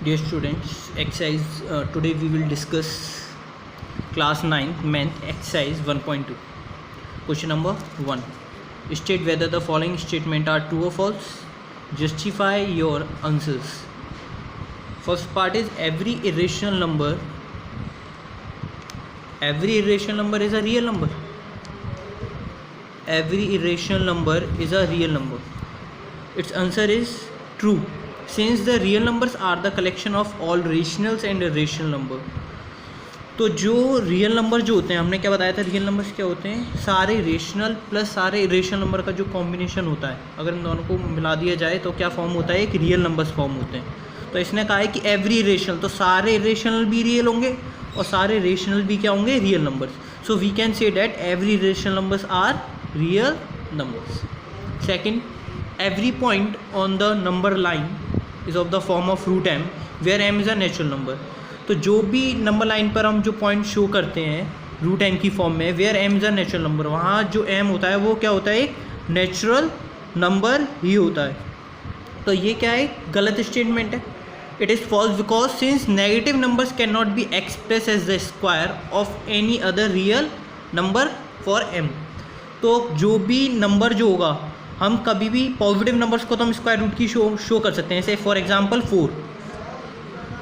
Dear students, exercise today we will discuss class 9 math exercise 1.2. Question number 1. State whether the following statement are true or false. Justify your answers. First part is every irrational number is a real number. Every irrational number is a real number. Its answer is true. Since the real numbers are the collection of all rationals and irrational number. तो जो real number जो होते हैं, हमने क्या बताया था, real numbers क्या होते हैं, सारे रेशनल प्लस सारे इरेशनल नंबर का जो कॉम्बिनेशन होता है, अगर इन दोनों को मिला दिया जाए तो क्या फॉर्म होता है, एक रियल नंबर्स फॉर्म होते हैं. तो इसने कहा है कि एवरी रेशनल, तो सारे इरेशनल भी रियल होंगे और सारे रेशनल भी क्या होंगे, real numbers. So we can say that every rational numbers are real numbers. Second, every point on the number line is of the form of root m where m is a natural number. तो जो भी number line पर हम जो point show करते हैं root m की form में, where m is a natural number, वहाँ जो एम होता है वो क्या होता है, एक नेचुरल नंबर ही होता है. तो ये क्या है, गलत स्टेटमेंट है. It is false because since negative numbers can not be express as the square of any other real number for m. तो जो भी नंबर जो होगा, हम कभी भी पॉजिटिव नंबर्स को तो हम स्क्वायर रूट की शो कर सकते हैं. जैसे फॉर एग्जांपल 4,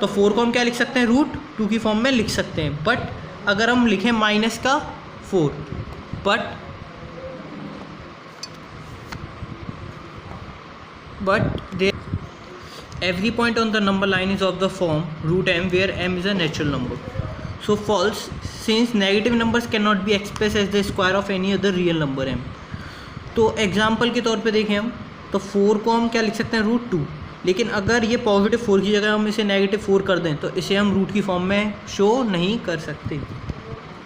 तो 4 को हम क्या लिख सकते हैं, रूट 2 की फॉर्म में लिख सकते हैं. बट अगर हम लिखें माइनस का 4, but every point on the number line is of the form root m where m is a natural number. So false, since negative numbers cannot be expressed as the square of any other real number m. तो example के तौर पे देखें हम, तो 4 को हम क्या लिख सकते हैं, रूट 2. लेकिन अगर ये पॉजिटिव 4 की जगह हम इसे नेगेटिव 4 कर दें तो इसे हम रूट की फॉर्म में शो नहीं कर सकते.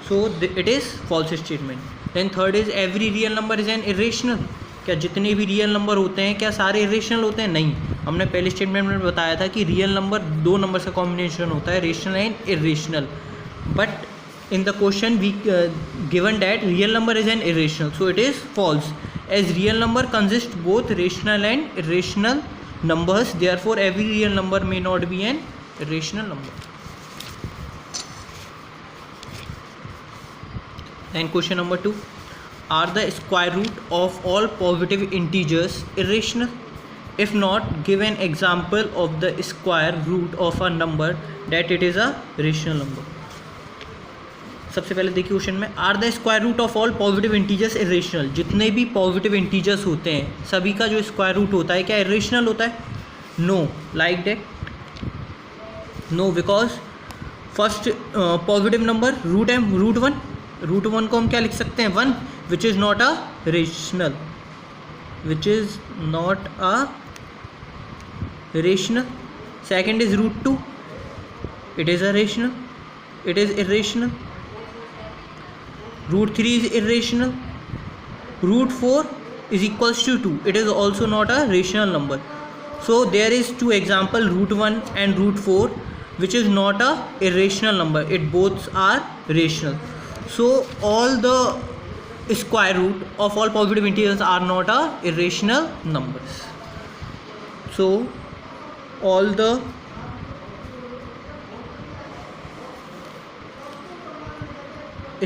So it is false statement. Then third is every real number is an irrational. क्या जितने भी रियल नंबर होते हैं क्या सारे इरेशनल होते हैं, नहीं. हमने पहले स्टेटमेंट में बताया था कि रियल नंबर दो नंबर का कॉम्बिनेशन होता है, rational and irrational. But in the question we given that real number is an irrational, so it is false as real number consists both rational and irrational numbers, therefore every real number may not be an irrational number. Then question number 2, are the square root of all positive integers irrational? If not, give an example of the square root of a number that it is a rational number. सबसे पहले देखिए question में, are the square root of all positive integers irrational. जितने भी positive integers होते हैं सभी का जो स्क्वायर रूट होता है क्या इरेशनल होता है, no. Like that no, because first positive number root m, root 1 को हम क्या लिख सकते हैं, 1 which is not a rational, second is root 2, it is a rational, it is irrational. Root 3 is irrational. Root 4 is equals to 2, it is also not a rational number. So there is two example, root 1 and root 4, which is not a irrational number, it both are rational. So all the square root of all positive integers are not a irrational numbers. So all the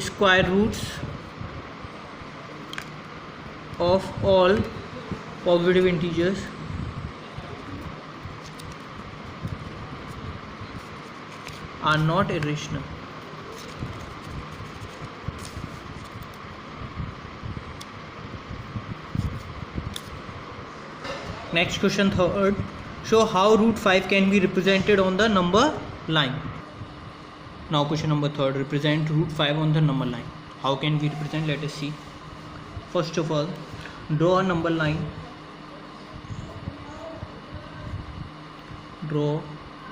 square roots of all positive integers are not irrational. Next question third, show how root 5 can be represented on the number line. Now question number third, represent root 5 on the number line. How can we represent, let us see. First of all, draw a number line. Draw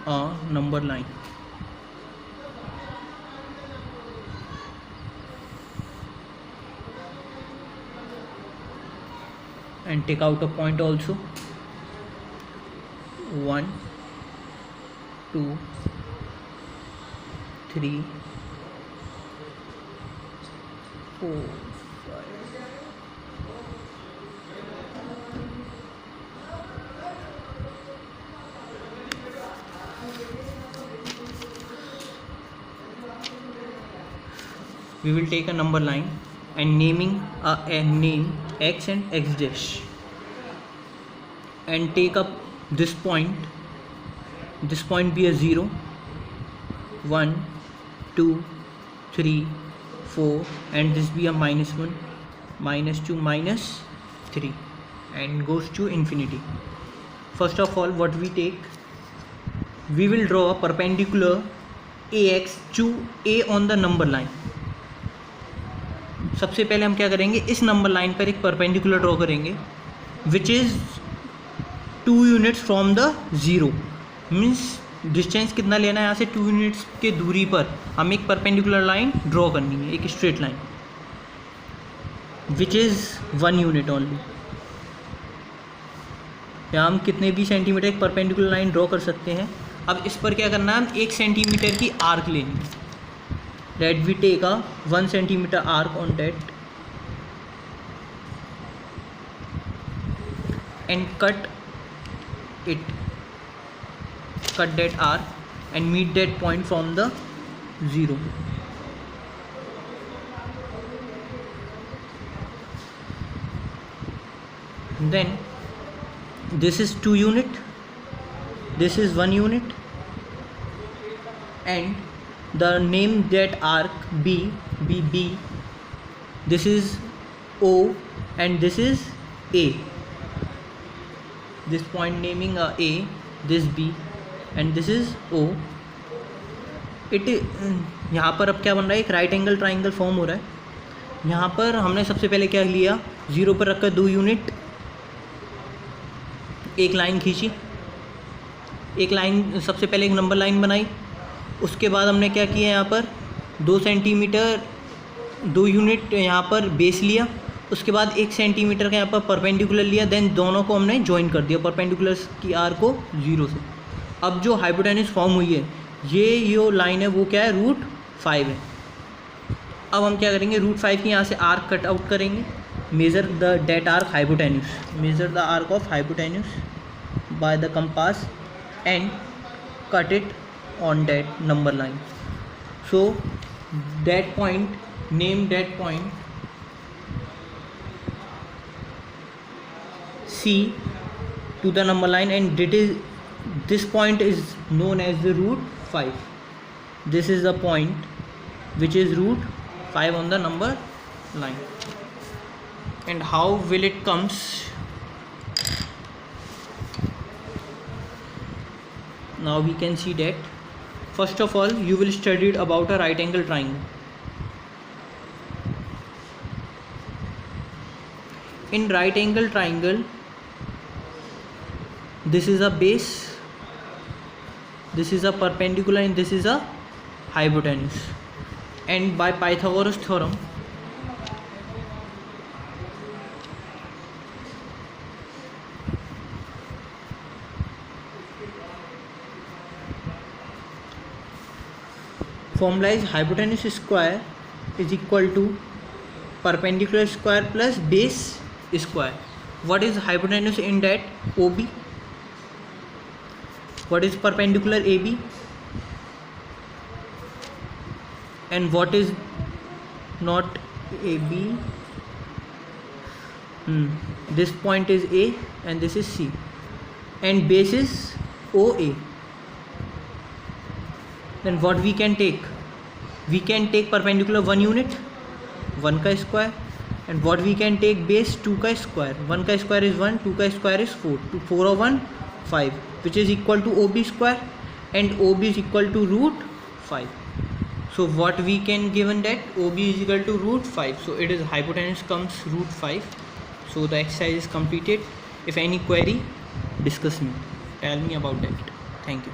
a number line. And take out a point also. 1, 2, 3, 4, 5. we will take a number line and naming a name x and x dash, and take up this point be a 0, 1, 2, 3, 4, and this be a -1, -2, -3, and goes to infinity. First of all, what we take, we will draw a perpendicular ax to a on the number line. सबसे पहले हम क्या करेंगे, इस number line पर एक perpendicular draw करेंगे which is 2 units from the 0. Means distance कितना लेना है, यहाँ से 2 यूनिट्स के दूरी पर हम एक परपेंडिकुलर लाइन ड्रॉ करनी है, एक straight line which is 1 unit only. या हम कितने भी सेंटीमीटर एक परपेंडिकुलर लाइन ड्रॉ कर सकते हैं. अब इस पर क्या करना है, हम 1 सेंटीमीटर की आर्क लेनी है. Let we take a 1 centimetre arc on that and cut that arc and meet that point from the 0. Then this is 2 unit, this is 1 unit, and the name that arc B. This is O and this is A. This point naming A, this B and this is O. यहाँ पर अब क्या बन रहा है, एक right angle triangle form हो रहा है. यहाँ पर हमने सबसे पहले क्या लिया, 0 पर रखकर 2 यूनिट, एक लाइन खींची, एक लाइन सबसे पहले एक नंबर लाइन बनाई. उसके बाद हमने क्या किया, यहाँ पर 2 सेंटीमीटर 2 यूनिट यहाँ पर बेस लिया. उसके बाद 1 सेंटीमीटर का यहाँ पर परपेंडिकुलर लिया. देन दोनों को हमने ज्वाइन कर दिया, परपेंडिकुलर की आर को 0 से. अब जो हाइपोटेन्यूज फॉर्म हुई है, ये लाइन है वो क्या है, √5 है. अब हम क्या करेंगे, √5 की यहाँ से आर्क कट आउट करेंगे. Measure the that arc hypotenuse, measure the arc of hypotenuse by the compass and cut it on that number line. So that point, name that point C to the number line, and this point is known as the √5. This is the point which is √5 on the number line. And how will it comes? Now we can see that first of all you will study about a right angle triangle. In right angle triangle, this is a base, this is a perpendicular, and this is a hypotenuse. And by Pythagoras theorem, formula is hypotenuse square is equal to perpendicular square plus base square. What is hypotenuse in that? OB. What is perpendicular? AB. And what is not AB? This point is A and this is C, and base is OA. Then what we can take? We can take perpendicular 1 unit, 1 का square, and what we can take base 2 का square. 1 का square is 1, 2 का square is 4. 4 of 1, 5, which is equal to OB square, and OB is equal to √5. So what we can given that OB is equal to √5. So it is hypotenuse comes √5. So the exercise is completed. If any query, discuss me. Tell me about that. Thank you.